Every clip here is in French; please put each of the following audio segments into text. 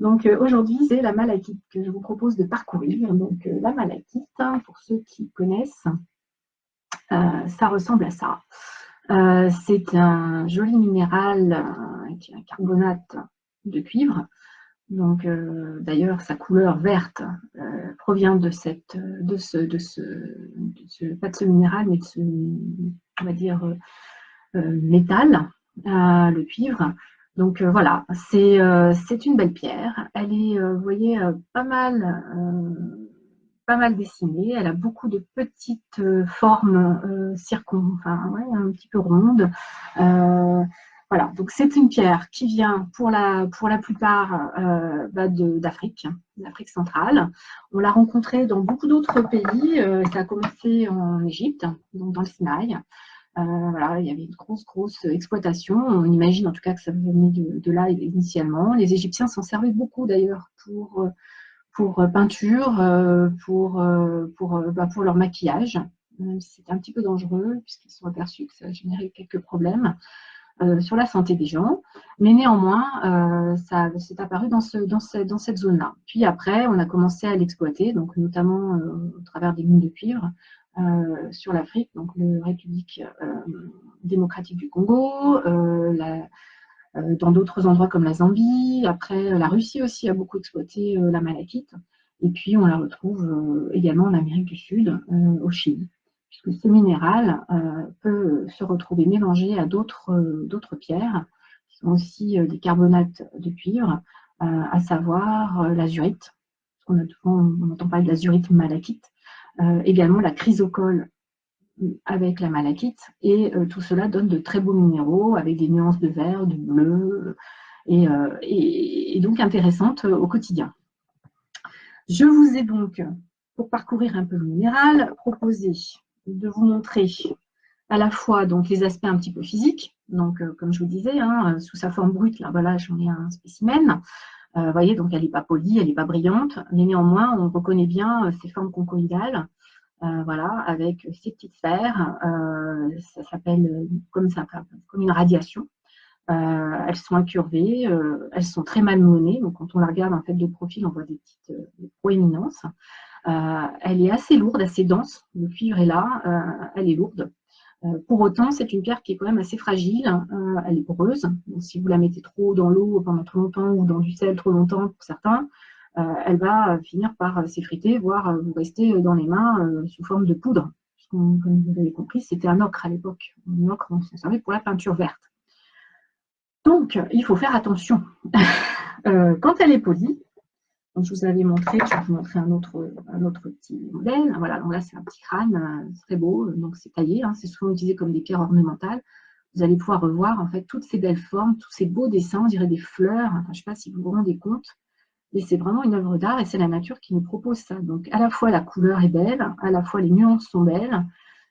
Donc aujourd'hui, c'est la malachite que je vous propose de parcourir. Donc la malachite, hein, pour ceux qui connaissent, ça ressemble à ça. C'est un joli minéral qui est un carbonate de cuivre. Donc d'ailleurs, sa couleur verte provient pas de ce minéral, mais de ce, on va dire, métal, le cuivre. Donc voilà, c'est une belle pierre. Elle est, vous voyez, pas mal dessinée. Elle a beaucoup de petites formes enfin, ouais, un petit peu rondes. Voilà, donc c'est une pierre qui vient pour la plupart d'Afrique, d'Afrique centrale. On l'a rencontrée dans beaucoup d'autres pays. Ça a commencé en Égypte, donc dans le Sinaï. Voilà, il y avait une grosse exploitation. On imagine en tout cas que ça venait de là initialement. Les Égyptiens s'en servaient beaucoup d'ailleurs pour peinture, pour leur maquillage. C'était un petit peu dangereux puisqu'ils se sont aperçus que ça générait quelques problèmes sur la santé des gens. Mais néanmoins, ça s'est apparu dans cette zone-là. Puis après, on a commencé à l'exploiter, donc notamment au travers des mines de cuivre sur l'Afrique, donc la République démocratique du Congo, dans d'autres endroits comme la Zambie. Après, la Russie aussi a beaucoup exploité la malachite. Et puis, on la retrouve également en Amérique du Sud, au Chili, puisque ce minéral peut se retrouver mélangé à d'autres pierres, qui sont aussi des carbonates de cuivre, à savoir l'azurite. On entend parler de l'azurite malachite, également la chrysocole avec la malachite, et tout cela donne de très beaux minéraux avec des nuances de vert, de bleu, et donc intéressantes au quotidien. Je vous ai donc, pour parcourir un peu le minéral, proposé de vous montrer à la fois donc, les aspects un petit peu physiques, donc comme je vous disais, hein, sous sa forme brute, là voilà, j'en ai un spécimen. Vous voyez, donc elle n'est pas polie, elle n'est pas brillante, mais néanmoins, on reconnaît bien ses formes conchoïdales. Voilà, avec ces petites sphères, ça s'appelle comme une radiation. Elles sont incurvées, elles sont très malmenées, donc quand on la regarde en fait de profil, on voit des petites proéminences. Elle est assez lourde, assez dense, le cuivre est là, elle est lourde. Pour autant, c'est une pierre qui est quand même assez fragile, elle est poreuse, donc si vous la mettez trop dans l'eau pendant trop longtemps ou dans du sel trop longtemps pour certains, elle va finir par s'effriter, voire vous rester dans les mains sous forme de poudre. Comme vous avez compris, c'était un ocre à l'époque. Un ocre, on s'en servait pour la peinture verte. Donc, il faut faire attention. Quand elle est polie, donc je vous avais montré, je vais vous montrer un autre petit modèle. Voilà, donc là c'est un petit crâne, très beau, donc c'est taillé, hein, c'est souvent utilisé comme des pierres ornementales. Vous allez pouvoir revoir en fait toutes ces belles formes, tous ces beaux dessins, on dirait des fleurs. Enfin, je ne sais pas si vous vous rendez compte, mais c'est vraiment une œuvre d'art et c'est la nature qui nous propose ça. Donc à la fois la couleur est belle, à la fois les nuances sont belles,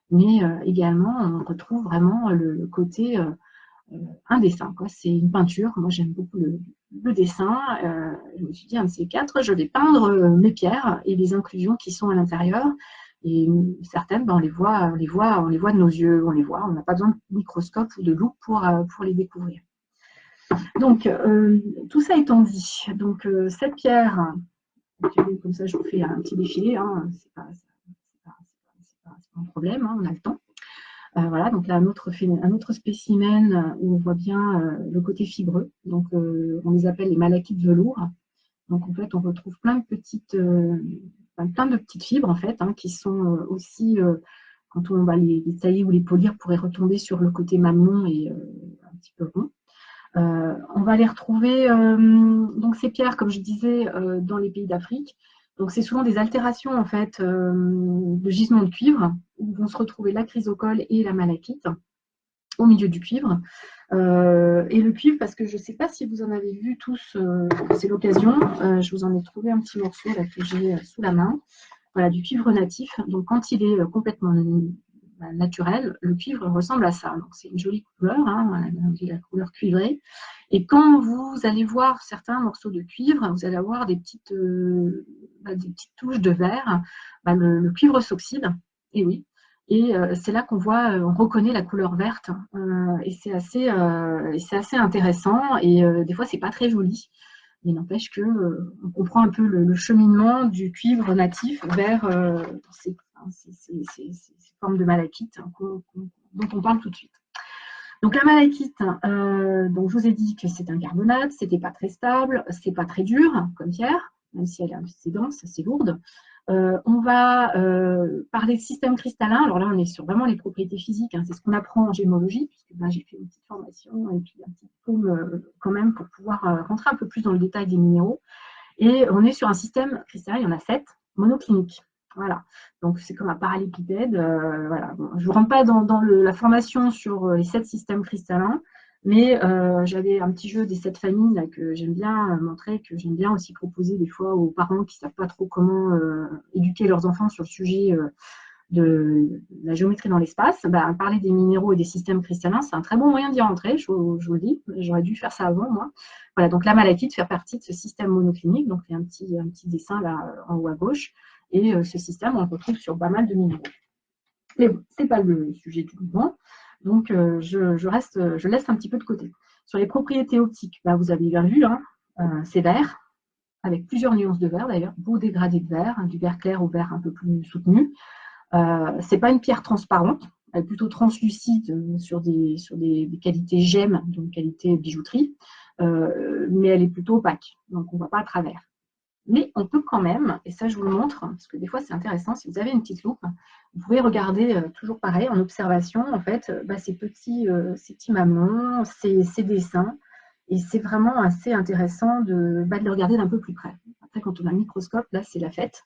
mais également on retrouve vraiment le côté un dessin. C'est une peinture. Moi, j'aime beaucoup le dessin. Je me suis dit, un de ces quatre, je vais peindre mes pierres et les inclusions qui sont à l'intérieur. Et certaines, on les voit de nos yeux, on les voit. On n'a pas besoin de microscope ou de loupe pour les découvrir. Donc, tout ça étant dit, donc cette pierre, comme ça, je vous fais un petit défilé. Hein, c'est pas un problème, hein, on a le temps. Voilà, donc là, un autre spécimen où on voit bien le côté fibreux. Donc, on les appelle les malachites velours. Donc, en fait, on retrouve plein de petites fibres, en fait, hein, qui sont aussi, quand on va les tailler ou les polir, pourraient retomber sur le côté mamelon et un petit peu rond. On va les retrouver, donc ces pierres, comme je disais, dans les pays d'Afrique. Donc, c'est souvent des altérations en fait de gisements de cuivre où vont se retrouver la chrysocole et la malachite au milieu du cuivre. Et le cuivre, parce que je ne sais pas si vous en avez vu tous, c'est l'occasion, je vous en ai trouvé un petit morceau là, que j'ai sous la main. Voilà, du cuivre natif. Donc, quand il est complètement naturel, le cuivre ressemble à ça. Donc, c'est une jolie couleur, hein, la couleur cuivrée. Et quand vous allez voir certains morceaux de cuivre, vous allez avoir des petites touches de vert. Le cuivre s'oxyde, et oui. Et c'est là qu'on on reconnaît la couleur verte. Et c'est assez intéressant. Et des fois, c'est pas très joli. mais n'empêche que on comprend un peu le cheminement du cuivre natif vers ces formes de malachite dont on parle tout de suite. Donc la malachite, donc je vous ai dit que c'est un carbonate, c'était pas très stable, c'est pas très dur comme pierre, même si elle est assez dense, assez lourde. On va parler de système cristallin. Alors là, on est sur vraiment les propriétés physiques, hein, c'est ce qu'on apprend en gémologie, puisque ben, j'ai fait une petite formation et puis un petit diplôme quand même pour pouvoir rentrer un peu plus dans le détail des minéraux. Et on est sur un système cristallin, il y en a 7, monocliniques. Voilà, donc c'est comme un parallépipède. Voilà. Bon, je ne rentre pas dans la formation sur les 7 systèmes cristallins, mais j'avais un petit jeu des 7 familles là, que j'aime bien montrer, que j'aime bien aussi proposer des fois aux parents qui ne savent pas trop comment éduquer leurs enfants sur le sujet de la géométrie dans l'espace. Ben, parler des minéraux et des systèmes cristallins, c'est un très bon moyen d'y rentrer, je vous le dis. J'aurais dû faire ça avant, moi. Voilà, donc la malachite fait partie de ce système monoclinique, donc il y a un petit dessin là en haut à gauche, et ce système, on le retrouve sur pas mal de minéraux. Mais bon, ce n'est pas le sujet du moment, donc je laisse un petit peu de côté. Sur les propriétés optiques, ben, vous avez bien vu, hein, c'est vert, avec plusieurs nuances de vert d'ailleurs, beau dégradé de vert, hein, du vert clair au vert un peu plus soutenu. Ce n'est pas une pierre transparente, elle est plutôt translucide sur des qualités gemmes, donc qualité bijouterie, mais elle est plutôt opaque, donc on ne voit pas à travers. Mais on peut quand même, et ça je vous le montre, parce que des fois c'est intéressant, si vous avez une petite loupe, vous pouvez regarder toujours pareil, en observation, en fait, ces petits mamelons, ces dessins, et c'est vraiment assez intéressant de le regarder d'un peu plus près. Après, quand on a un microscope, là c'est la fête.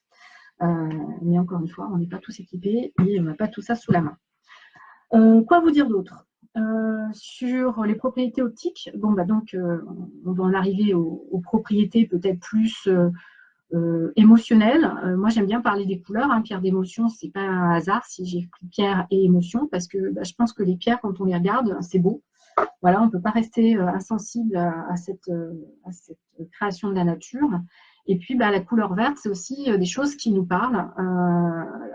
Mais encore une fois, on n'est pas tous équipés et on n'a pas tout ça sous la main. Quoi vous dire d'autre sur les propriétés optiques? Bon, bah donc, on va en arriver aux propriétés peut-être plus émotionnelles. Moi, j'aime bien parler des couleurs. Hein. Pierre d'émotion, c'est pas un hasard si j'ai pris pierre et émotion, parce que je pense que les pierres, quand on les regarde, c'est beau. Voilà, on ne peut pas rester insensible à cette création de la nature. Et puis, la couleur verte, c'est aussi des choses qui nous parlent.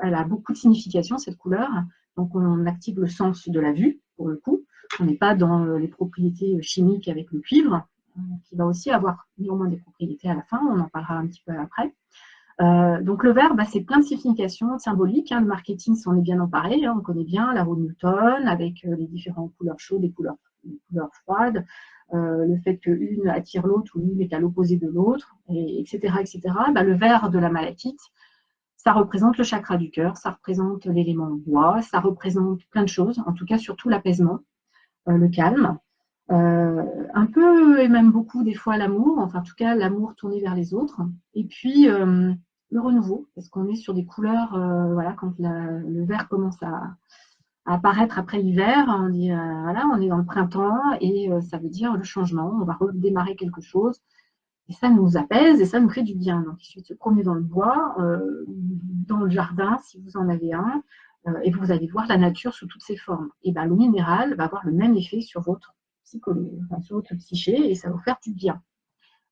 Elle a beaucoup de signification, cette couleur. Donc, on active le sens de la vue, pour le coup. On n'est pas dans les propriétés chimiques avec le cuivre, qui va aussi avoir néanmoins des propriétés à la fin. On en parlera un petit peu après. Donc, le vert, c'est plein de significations symboliques. Hein. Le marketing s'en est bien emparé. Hein. On connaît bien la roue de Newton avec les différentes couleurs chaudes et couleurs froides. Le fait qu'une attire l'autre ou l'une est à l'opposé de l'autre, etc. etc. Le vert de la malachite, ça représente le chakra du cœur, ça représente l'élément bois, ça représente plein de choses, en tout cas surtout l'apaisement, le calme, un peu et même beaucoup des fois l'amour, enfin en tout cas l'amour tourné vers les autres, et puis le renouveau, parce qu'on est sur des couleurs, voilà, quand le vert commence à apparaître après l'hiver, on dit voilà, on est dans le printemps et ça veut dire le changement, on va redémarrer quelque chose et ça nous apaise et ça nous fait du bien. Donc il suffit de se promener dans le bois, dans le jardin si vous en avez un, et vous allez voir la nature sous toutes ses formes. Et le minéral va avoir le même effet sur votre psychologie, sur votre psyché et ça va vous faire du bien.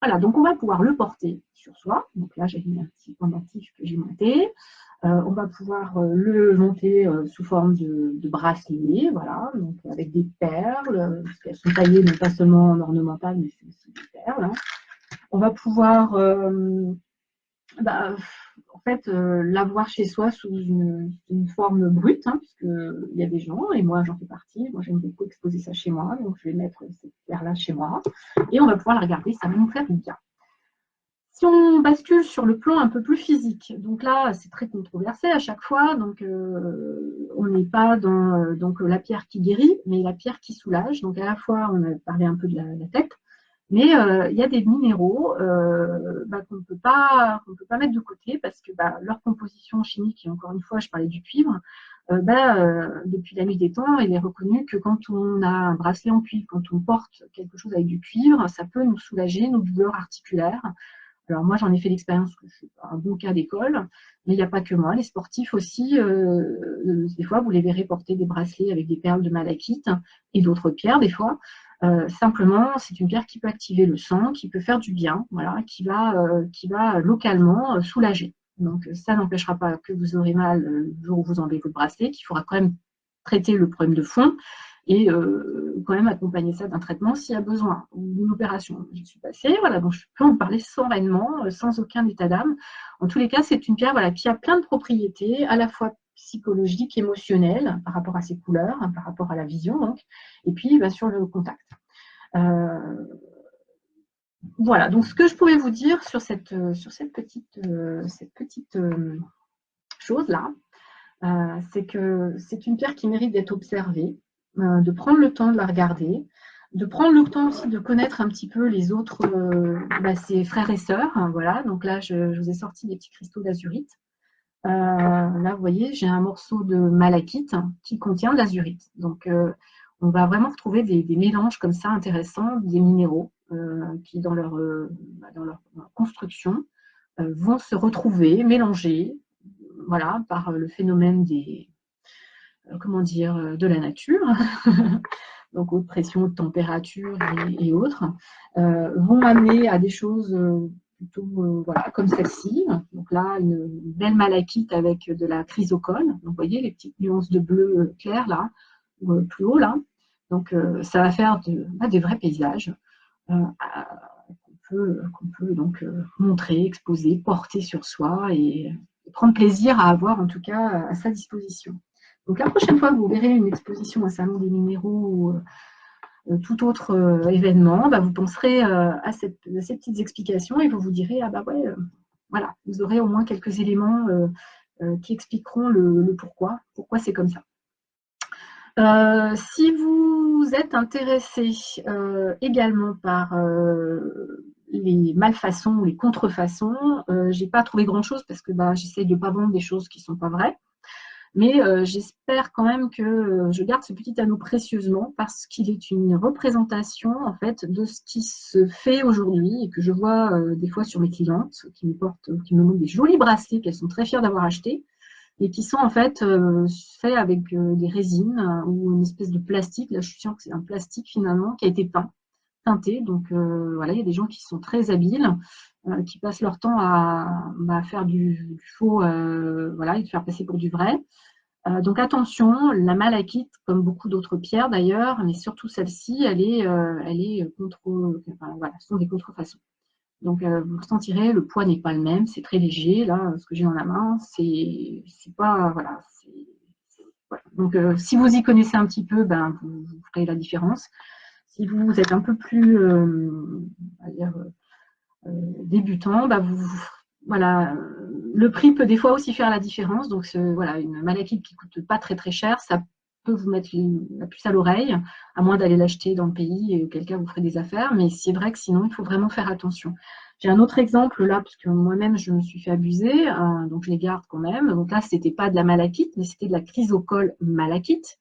Voilà, donc on va pouvoir le porter sur soi. Donc là, j'ai mis un petit pendentif que j'ai monté. On va pouvoir le monter sous forme de bracelet, voilà, donc avec des perles, parce qu'elles sont taillées non pas seulement en ornemental, mais c'est aussi des perles. Hein. On va pouvoir en fait, l'avoir chez soi sous une forme brute, hein, puisqu'il y a des gens, et moi j'en fais partie, moi j'aime beaucoup exposer ça chez moi, donc je vais mettre cette perle-là chez moi, et on va pouvoir la regarder, ça va nous faire du bien. Si on bascule sur le plan un peu plus physique, donc là c'est très controversé à chaque fois, donc on n'est pas dans la pierre qui guérit, mais la pierre qui soulage, donc à la fois on a parlé un peu de la tête, mais il y a des minéraux qu'on ne peut pas mettre de côté parce que leur composition chimique, et encore une fois je parlais du cuivre, depuis la nuit des temps, il est reconnu que quand on a un bracelet en cuivre, quand on porte quelque chose avec du cuivre, ça peut nous soulager nos douleurs articulaires. Alors moi j'en ai fait l'expérience que je suis un bon cas d'école, mais il n'y a pas que moi, les sportifs aussi, des fois vous les verrez porter des bracelets avec des perles de malachite et d'autres pierres des fois. Simplement, c'est une pierre qui peut activer le sang, qui peut faire du bien, voilà, qui va localement soulager. Donc ça n'empêchera pas que vous aurez mal le jour où vous enlevez votre bracelet, qu'il faudra quand même traiter le problème de fond, et quand même accompagner ça d'un traitement s'il y a besoin, ou d'une opération. J'y suis passée, voilà, donc je peux en parler sereinement, sans aucun état d'âme. En tous les cas, c'est une pierre voilà, qui a plein de propriétés, à la fois psychologiques, émotionnelles, par rapport à ses couleurs, hein, par rapport à la vision, donc, et puis sur le contact. Voilà, donc ce que je pouvais vous dire sur cette petite chose-là, c'est que c'est une pierre qui mérite d'être observée, de prendre le temps de la regarder, de prendre le temps aussi de connaître un petit peu les autres, ses frères et sœurs. Hein, voilà, donc là, je vous ai sorti des petits cristaux d'azurite. Là, vous voyez, j'ai un morceau de malachite qui contient de l'azurite. Donc, on va vraiment retrouver des mélanges comme ça intéressants, des minéraux qui, dans leur construction, vont se retrouver, mélanger, voilà, par le phénomène de la nature, donc haute pression, haute température et autres, vont amener à des choses plutôt voilà, comme celle-ci. Donc là, une belle malachite avec de la chrysocone. Donc, vous voyez les petites nuances de bleu clair là, ou plus haut là. Donc, ça va faire des vrais paysages qu'on peut donc montrer, exposer, porter sur soi et prendre plaisir à avoir en tout cas à sa disposition. Donc la prochaine fois que vous verrez une exposition à Salon des minéraux ou tout autre événement, vous penserez à ces petites explications et vous vous direz, ah bah ouais, voilà, vous aurez au moins quelques éléments qui expliqueront le pourquoi c'est comme ça. Si vous êtes intéressé également par les malfaçons ou les contrefaçons, j'ai pas trouvé grand-chose parce que j'essaie de ne pas vendre des choses qui ne sont pas vraies. Mais j'espère quand même que je garde ce petit anneau précieusement parce qu'il est une représentation en fait de ce qui se fait aujourd'hui et que je vois des fois sur mes clientes qui me montrent des jolis bracelets qu'elles sont très fières d'avoir achetés et qui sont en fait faits avec des résines ou une espèce de plastique. Là, je suis sûre que c'est un plastique finalement qui a été teinté. Donc voilà, il y a des gens qui sont très habiles, qui passent leur temps à faire du faux, voilà, et de faire passer pour du vrai. Donc attention, la malachite, comme beaucoup d'autres pierres d'ailleurs, mais surtout celle-ci, elle est voilà, ce sont des contrefaçons. Donc vous le sentirez, le poids n'est pas le même, c'est très léger. Là, ce que j'ai dans la main, c'est pas voilà. Voilà. Donc si vous y connaissez un petit peu, vous ferez la différence. Si vous êtes un peu plus débutant, voilà, le prix peut des fois aussi faire la différence. Donc, voilà, une malachite qui ne coûte pas très très cher, ça peut vous mettre la puce à l'oreille, à moins d'aller l'acheter dans le pays et auquel cas vous ferez des affaires. Mais c'est vrai que sinon, il faut vraiment faire attention. J'ai un autre exemple là, parce que moi-même, je me suis fait abuser, donc je les garde quand même. Donc là, ce n'était pas de la malachite, mais c'était de la chrysocole malachite.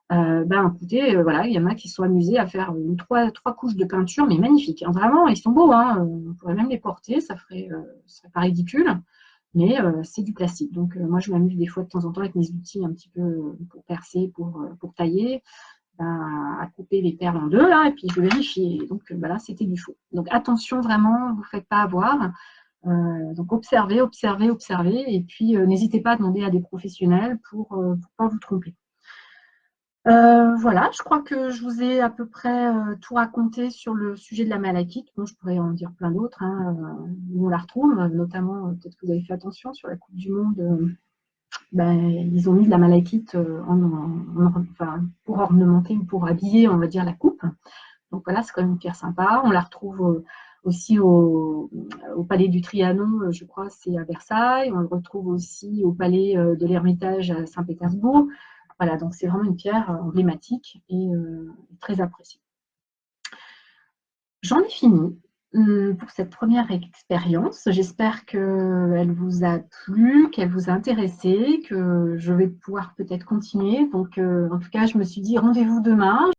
Écoutez, voilà, il y en a qui se sont amusés à faire trois couches de peinture, mais magnifiques. Hein, vraiment, ils sont beaux. Hein, on pourrait même les porter, ça serait pas ridicule, mais c'est du plastique. Donc, moi, je m'amuse des fois de temps en temps avec mes outils un petit peu pour percer, pour tailler, à couper les perles en deux, là, et puis je vérifie. Donc, là, c'était du faux. Donc, attention, vraiment, vous ne faites pas avoir. Donc, observez, et puis n'hésitez pas à demander à des professionnels pour ne pas vous tromper. Voilà, je crois que je vous ai à peu près tout raconté sur le sujet de la malachite. Bon, je pourrais en dire plein d'autres, hein, où on la retrouve, notamment, peut-être que vous avez fait attention, sur la Coupe du Monde, ils ont mis de la malachite pour ornementer ou pour habiller, on va dire, la coupe. Donc voilà, c'est quand même une pierre sympa. On la retrouve aussi au Palais du Trianon, je crois, c'est à Versailles. On le retrouve aussi au Palais de l'Ermitage à Saint-Pétersbourg. Voilà, donc c'est vraiment une pierre emblématique et très appréciée. J'en ai fini pour cette première expérience. J'espère qu'elle vous a plu, qu'elle vous a intéressé, que je vais pouvoir peut-être continuer. Donc, en tout cas, je me suis dit rendez-vous demain.